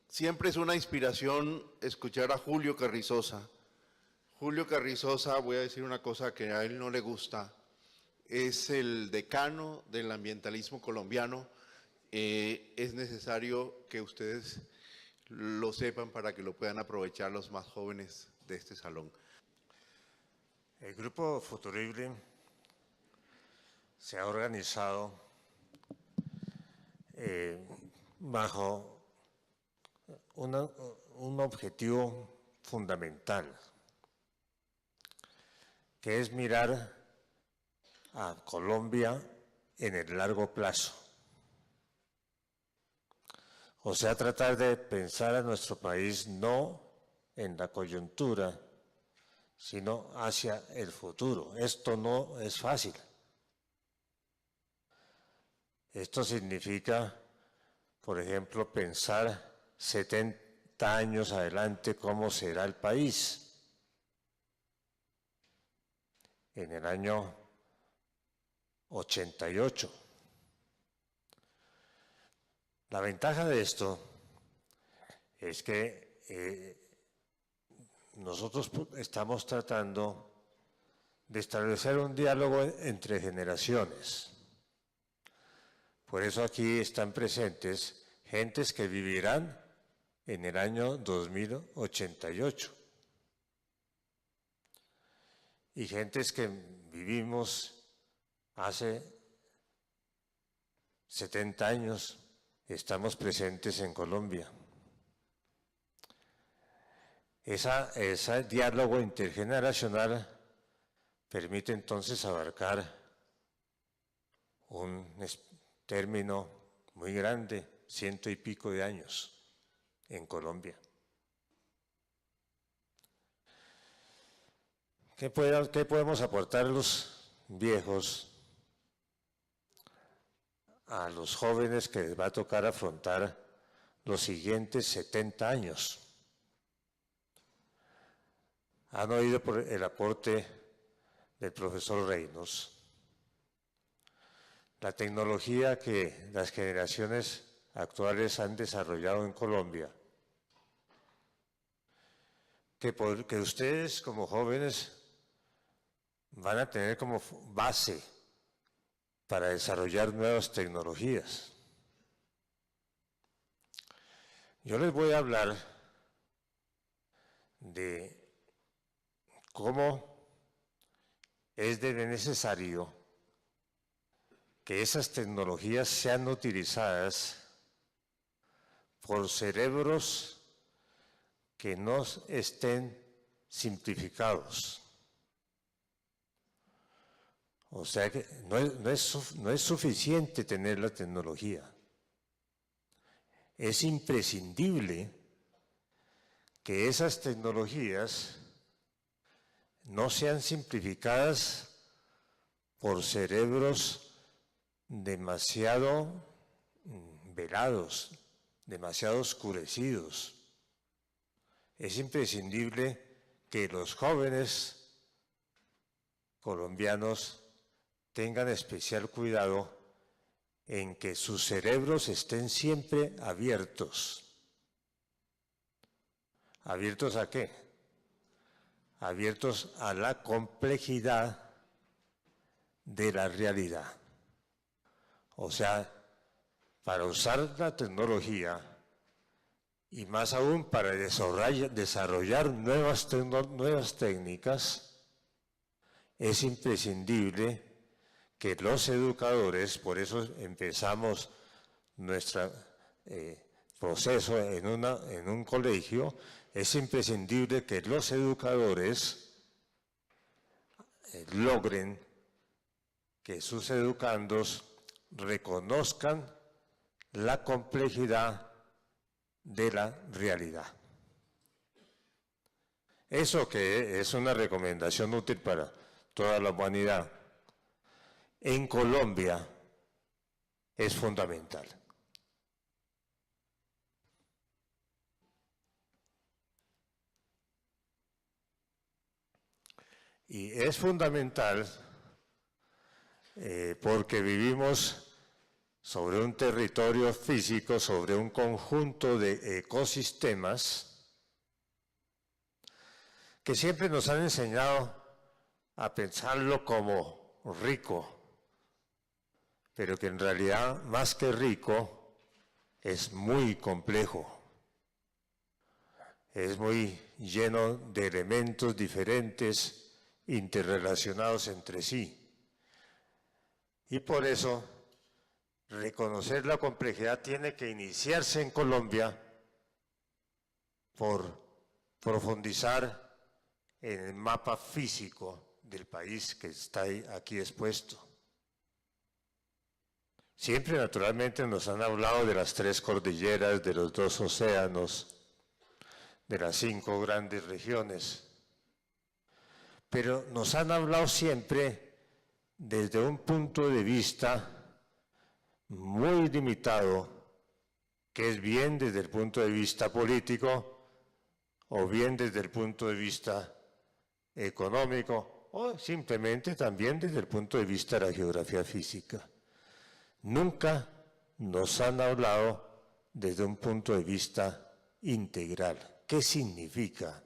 Siempre es una inspiración escuchar a Julio Carrizosa. Julio Carrizosa, voy a decir una cosa que a él no le gusta, es el decano del ambientalismo colombiano. Es necesario que ustedes lo sepan para que lo puedan aprovechar los más jóvenes de este salón. El Grupo Futurible se ha organizado bajo un objetivo fundamental, que es mirar a Colombia en el largo plazo. O sea, tratar de pensar a nuestro país no en la coyuntura, sino hacia el futuro. Esto no es fácil. Esto significa, por ejemplo, pensar 70 años adelante cómo será el país. En el año 88. La ventaja de esto es que nosotros estamos tratando de establecer un diálogo entre generaciones. Por eso aquí están presentes gentes que vivirán en el año 2088 y gentes que vivimos hace 70 años, estamos presentes en Colombia. Ese diálogo intergeneracional permite entonces abarcar un término muy grande, 100 y pico de años en Colombia. ¿Qué podemos aportar los viejos a los jóvenes que les va a tocar afrontar los siguientes 70 años? Han oído por el aporte del profesor Reynos. La tecnología que las generaciones actuales han desarrollado en Colombia, que ustedes como jóvenes van a tener como base para desarrollar nuevas tecnologías. Yo les voy a hablar de cómo es necesario que esas tecnologías sean utilizadas por cerebros que no estén simplificados. O sea que no es suficiente tener la tecnología. Es imprescindible que esas tecnologías no sean simplificadas por cerebros demasiado velados, demasiado oscurecidos. Es imprescindible que los jóvenes colombianos tengan especial cuidado en que sus cerebros estén siempre abiertos. ¿Abiertos a qué? Abiertos a la complejidad de la realidad. O sea, para usar la tecnología y más aún para desarrollar nuevas técnicas, es imprescindible que los educadores, por eso empezamos nuestro proceso en un colegio, es imprescindible que los educadores logren que sus educandos reconozcan la complejidad de la realidad. Eso que es una recomendación útil para toda la humanidad, en Colombia es fundamental. Y es fundamental porque vivimos sobre un territorio físico, sobre un conjunto de ecosistemas que siempre nos han enseñado a pensarlo como rico, pero que en realidad, más que rico, es muy complejo. Es muy lleno de elementos diferentes, interrelacionados entre sí. Y por eso, reconocer la complejidad tiene que iniciarse en Colombia por profundizar en el mapa físico del país que está aquí expuesto. Siempre, naturalmente, nos han hablado de las 3 cordilleras, de los 2 océanos, de las 5 grandes regiones, pero nos han hablado siempre desde un punto de vista muy limitado, que es bien desde el punto de vista político o bien desde el punto de vista económico o simplemente también desde el punto de vista de la geografía física. Nunca nos han hablado desde un punto de vista integral. ¿Qué significa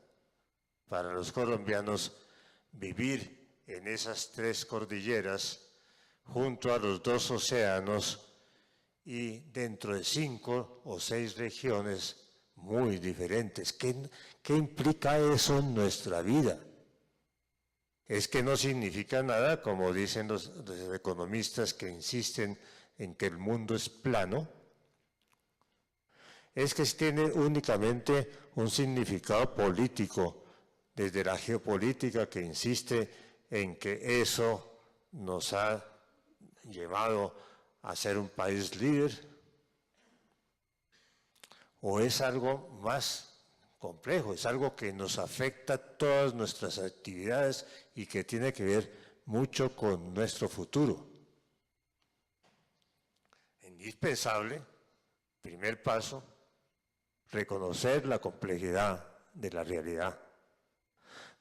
para los colombianos vivir en esas 3 cordilleras junto a los 2 océanos y dentro de 5 o 6 regiones muy diferentes? ¿Qué implica eso en nuestra vida? Es que no significa nada, como dicen los economistas que insisten en que el mundo es plano. Es que tiene únicamente un significado político, desde la geopolítica que insiste en que eso nos ha llevado a ser un país líder, o es algo más complejo, es algo que nos afecta todas nuestras actividades y que tiene que ver mucho con nuestro futuro. Indispensable, primer paso, reconocer la complejidad de la realidad,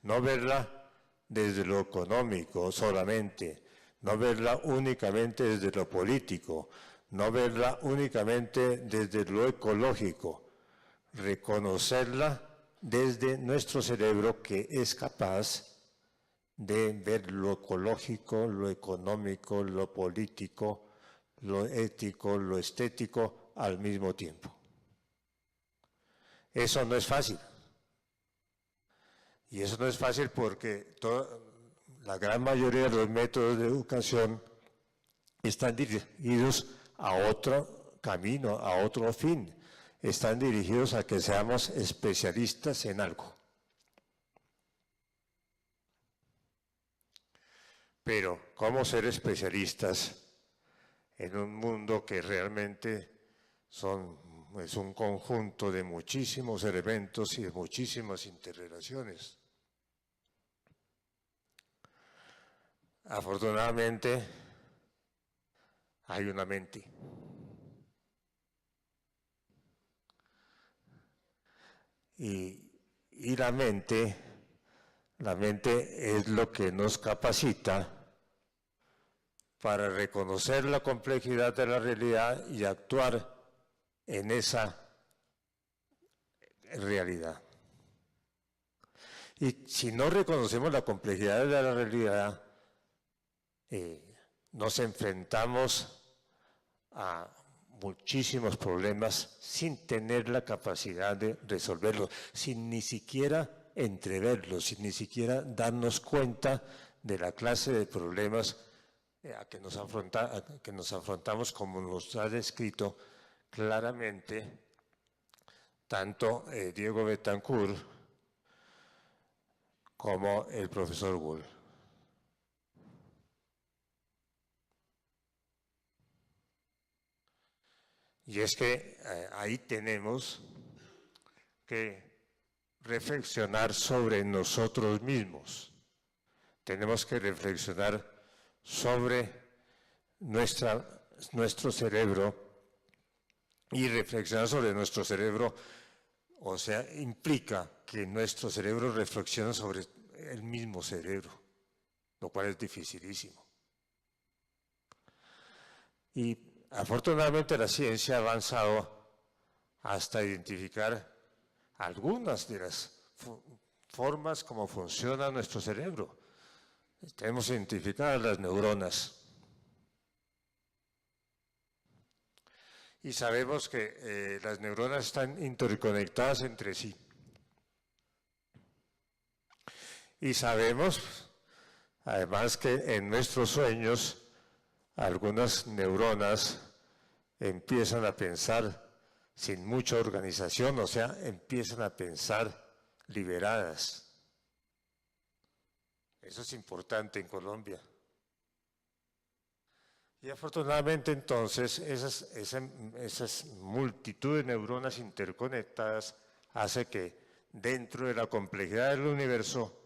no verla desde lo económico solamente, no verla únicamente desde lo político, no verla únicamente desde lo ecológico, reconocerla desde nuestro cerebro que es capaz de ver lo ecológico, lo económico, lo político, lo ético, lo estético al mismo tiempo. Eso no es fácil. Y eso no es fácil porque la gran mayoría de los métodos de educación están dirigidos a otro camino, a otro fin. Están dirigidos a que seamos especialistas en algo. Pero, ¿cómo ser especialistas en un mundo que realmente es un conjunto de muchísimos elementos y de muchísimas interrelaciones? Afortunadamente, hay una mente. Y la mente es lo que nos capacita para reconocer la complejidad de la realidad y actuar en esa realidad. Y si no reconocemos la complejidad de la realidad, nos enfrentamos a muchísimos problemas sin tener la capacidad de resolverlos, sin ni siquiera entreverlos, sin ni siquiera darnos cuenta de la clase de problemas a que nos afrontamos, como nos ha descrito claramente tanto Diego Betancourt como el profesor Wohl. Y es que ahí tenemos que reflexionar sobre nosotros mismos. Tenemos que reflexionar sobre nuestro cerebro, y reflexionar sobre nuestro cerebro, o sea, implica que nuestro cerebro reflexiona sobre el mismo cerebro, lo cual es dificilísimo. Y afortunadamente la ciencia ha avanzado hasta identificar algunas de las formas como funciona nuestro cerebro. Tenemos identificadas las neuronas. Y sabemos que las neuronas están interconectadas entre sí. Y sabemos, además, que en nuestros sueños algunas neuronas empiezan a pensar sin mucha organización, o sea, empiezan a pensar liberadas. Eso es importante en Colombia. Y afortunadamente entonces esas multitud de neuronas interconectadas hace que dentro de la complejidad del universo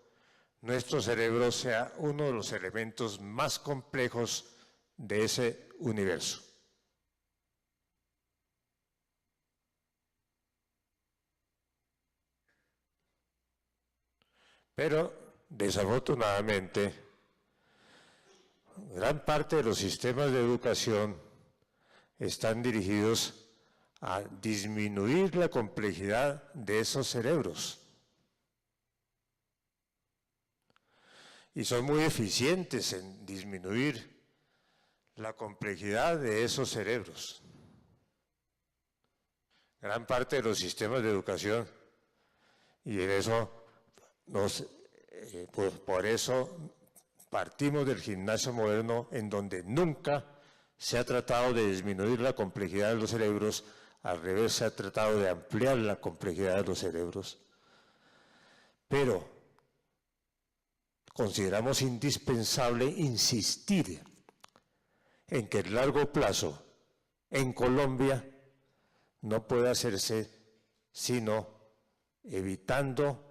nuestro cerebro sea uno de los elementos más complejos de ese universo. Pero desafortunadamente gran parte de los sistemas de educación están dirigidos a disminuir la complejidad de esos cerebros. Y son muy eficientes en disminuir la complejidad de esos cerebros. Gran parte de los sistemas de educación, y en eso pues por eso partimos del gimnasio moderno, en donde nunca se ha tratado de disminuir la complejidad de los cerebros, al revés, se ha tratado de ampliar la complejidad de los cerebros. Pero consideramos indispensable insistir en que el largo plazo en Colombia no puede hacerse sino evitando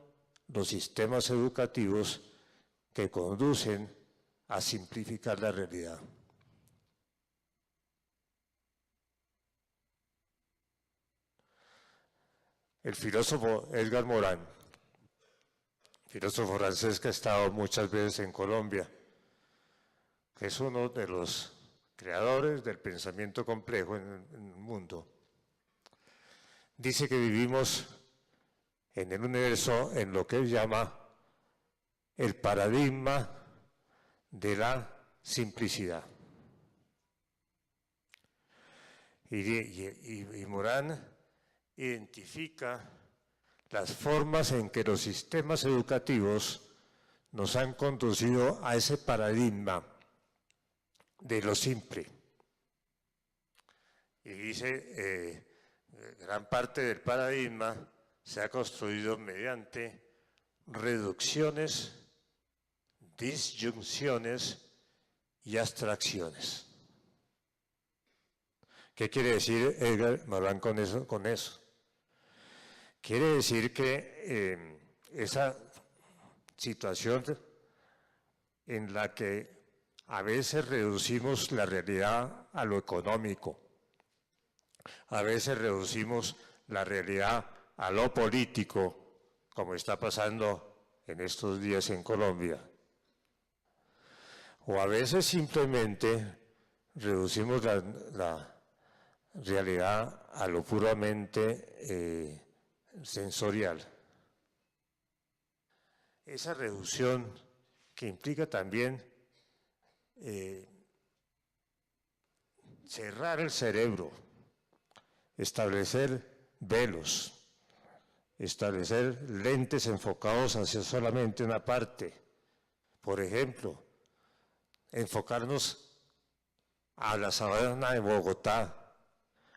los sistemas educativos que conducen a simplificar la realidad. El filósofo Edgar Morin, filósofo francés que ha estado muchas veces en Colombia, que es uno de los creadores del pensamiento complejo en el mundo, dice que vivimos en el universo en lo que él llama el paradigma de la simplicidad. Y Morin identifica las formas en que los sistemas educativos nos han conducido a ese paradigma de lo simple. Y dice, gran parte del paradigma se ha construido mediante reducciones, disyunciones y abstracciones. ¿Qué quiere decir Edgar Morin con eso? Quiere decir que esa situación en la que a veces reducimos la realidad a lo económico, a veces reducimos la realidad a lo político, como está pasando en estos días en Colombia, o a veces simplemente reducimos la realidad a lo puramente sensorial. Esa reducción que implica también cerrar el cerebro, establecer velos, establecer lentes enfocados hacia solamente una parte. Por ejemplo, enfocarnos a la sabana de Bogotá,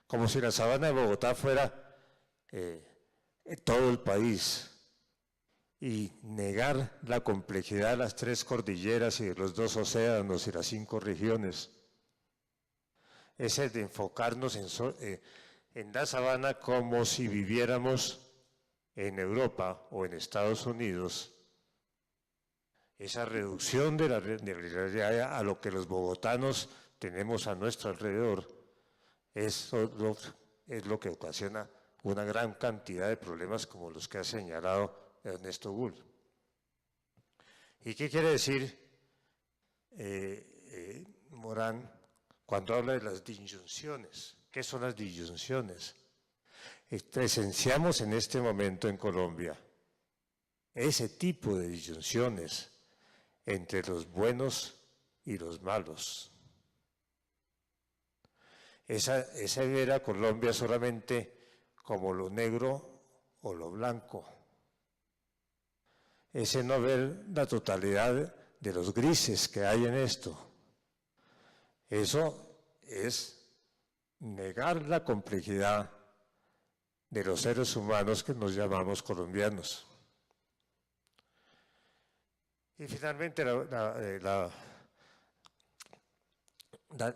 como si la sabana de Bogotá fuera todo el país, y negar la complejidad de las 3 cordilleras y de los 2 océanos y las 5 regiones. Ese de enfocarnos en la sabana como si viviéramos en Europa o en Estados Unidos. Esa reducción de la realidad a lo que los bogotanos tenemos a nuestro alrededor, eso es lo que ocasiona una gran cantidad de problemas como los que ha señalado Ernesto Gull. ¿Y qué quiere decir Morin cuando habla de las disyunciones. ¿Qué son las disyunciones? Presenciamos en este momento en Colombia ese tipo de disyunciones entre los buenos y los malos. Esa ver a Colombia solamente como lo negro o lo blanco. Ese no ver la totalidad de los grises que hay en esto. Eso es negar la complejidad de los seres humanos que nos llamamos colombianos. Y finalmente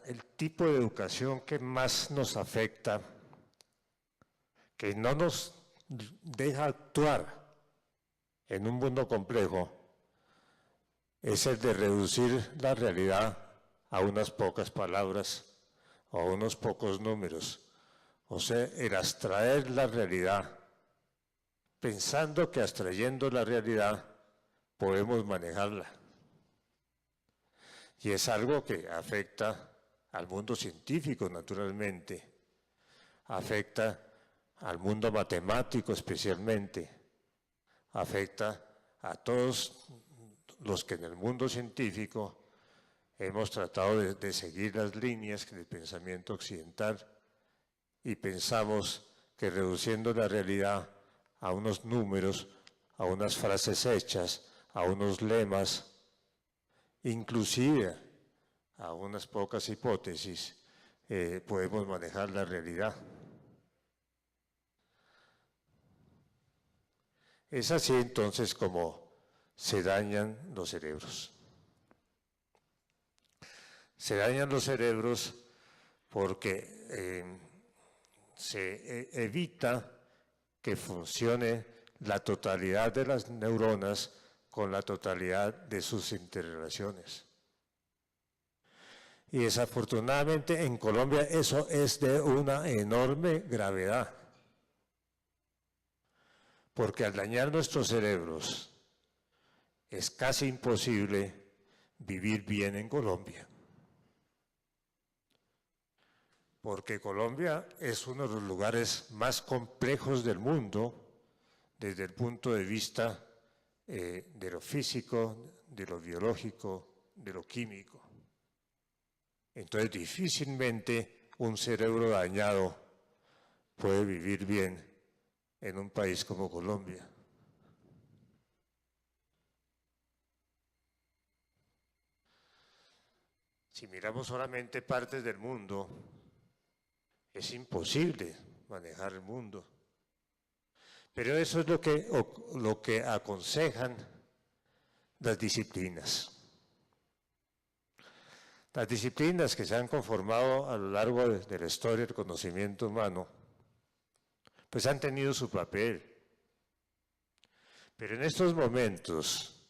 el tipo de educación que más nos afecta, que no nos deja actuar en un mundo complejo, es el de reducir la realidad a unas pocas palabras o a unos pocos números. O sea, el abstraer la realidad, pensando que abstrayendo la realidad podemos manejarla. Y es algo que afecta al mundo científico, naturalmente, afecta al mundo matemático especialmente, afecta a todos los que en el mundo científico hemos tratado de seguir las líneas del pensamiento occidental y pensamos que reduciendo la realidad a unos números, a unas frases hechas, a unos lemas, inclusive a unas pocas hipótesis, podemos manejar la realidad. Es así entonces como se dañan los cerebros. Se dañan los cerebros porque se evita que funcione la totalidad de las neuronas con la totalidad de sus interrelaciones. Y desafortunadamente en Colombia eso es de una enorme gravedad, porque al dañar nuestros cerebros es casi imposible vivir bien en Colombia. Porque Colombia es uno de los lugares más complejos del mundo desde el punto de vista de lo físico, de lo biológico, de lo químico. Entonces difícilmente un cerebro dañado puede vivir bien en un país como Colombia. Si miramos solamente partes del mundo, es imposible manejar el mundo. Pero eso es lo que aconsejan las disciplinas. Las disciplinas que se han conformado a lo largo de la historia del conocimiento humano, pues han tenido su papel. Pero en estos momentos,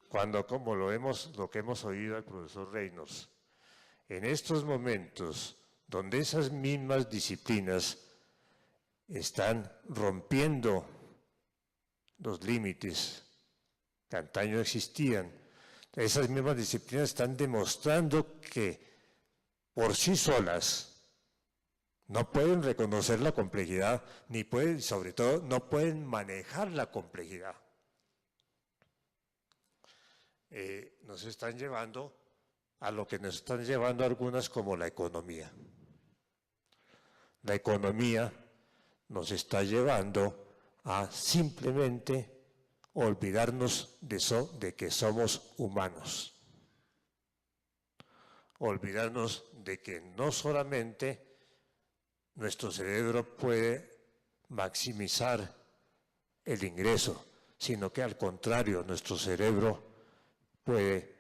cuando como lo que hemos oído al profesor Reynolds, en estos momentos donde esas mismas disciplinas están rompiendo los límites que antaño existían, esas mismas disciplinas están demostrando que por sí solas no pueden reconocer la complejidad, ni pueden, sobre todo, no pueden manejar la complejidad. Nos están llevando a lo que nos están llevando algunas como la economía. La economía nos está llevando a simplemente olvidarnos de que somos humanos. Olvidarnos de que no solamente nuestro cerebro puede maximizar el ingreso, sino que al contrario, nuestro cerebro puede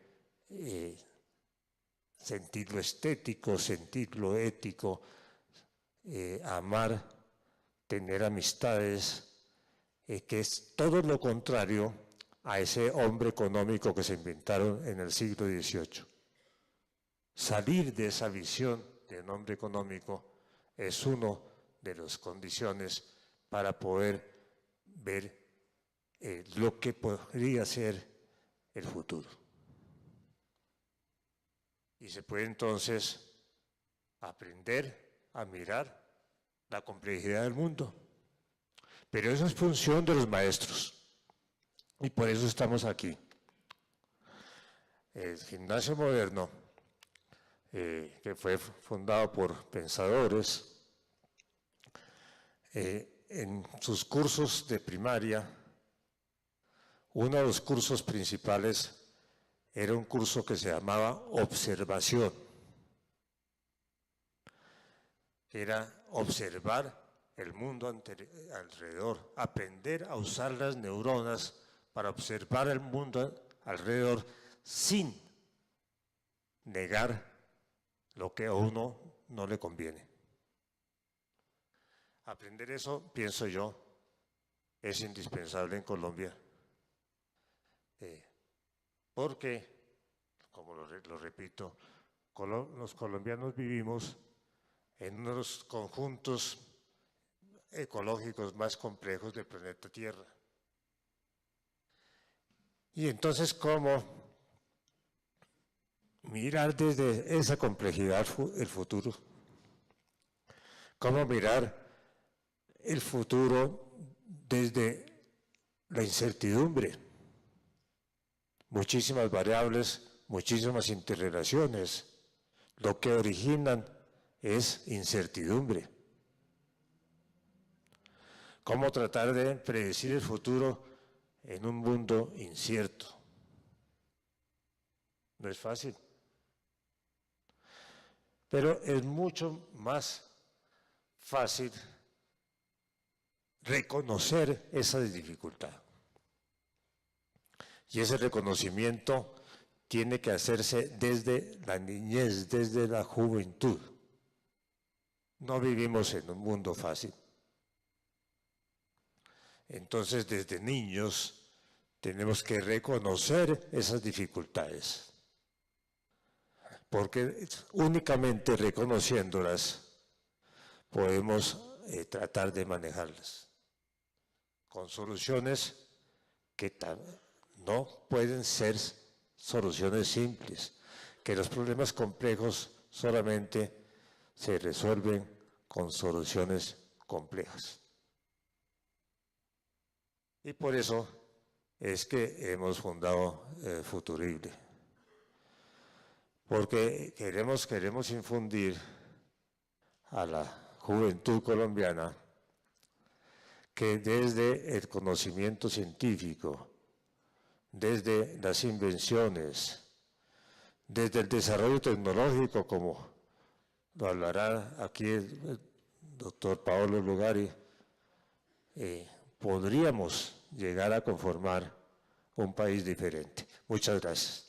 sentir lo estético, sentir lo ético, amar, tener amistades, que es todo lo contrario a ese hombre económico que se inventaron en el siglo XVIII. Salir de esa visión de un hombre económico es una de las condiciones para poder ver lo que podría ser el futuro. Y se puede entonces aprender a mirar la complejidad del mundo. Pero eso es función de los maestros. Y por eso estamos aquí. El Gimnasio Moderno, que fue fundado por pensadores, en sus cursos de primaria, uno de los cursos principales era un curso que se llamaba observación. Era observar el mundo alrededor, aprender a usar las neuronas para observar el mundo alrededor sin negar lo que a uno no le conviene. Aprender eso, pienso yo, es indispensable en Colombia, porque, como lo repito, los colombianos vivimos en uno de los conjuntos ecológicos más complejos del planeta Tierra. Y entonces, ¿cómo mirar desde esa complejidad el futuro? ¿Cómo mirar el futuro desde la incertidumbre? Muchísimas variables, muchísimas interrelaciones. Lo que originan es incertidumbre. ¿Cómo tratar de predecir el futuro en un mundo incierto? No es fácil. Pero es mucho más fácil reconocer esa dificultad. Y ese reconocimiento tiene que hacerse desde la niñez, desde la juventud. No vivimos en un mundo fácil. Entonces, desde niños tenemos que reconocer esas dificultades, porque únicamente reconociéndolas podemos tratar de manejarlas con soluciones que no pueden ser soluciones simples, que los problemas complejos solamente se resuelven con soluciones complejas. Y por eso es que hemos fundado Futurible, porque queremos infundir a la juventud colombiana que desde el conocimiento científico, desde las invenciones, desde el desarrollo tecnológico, como lo hablará aquí el doctor Paolo Lugari, podríamos llegar a conformar un país diferente. Muchas gracias.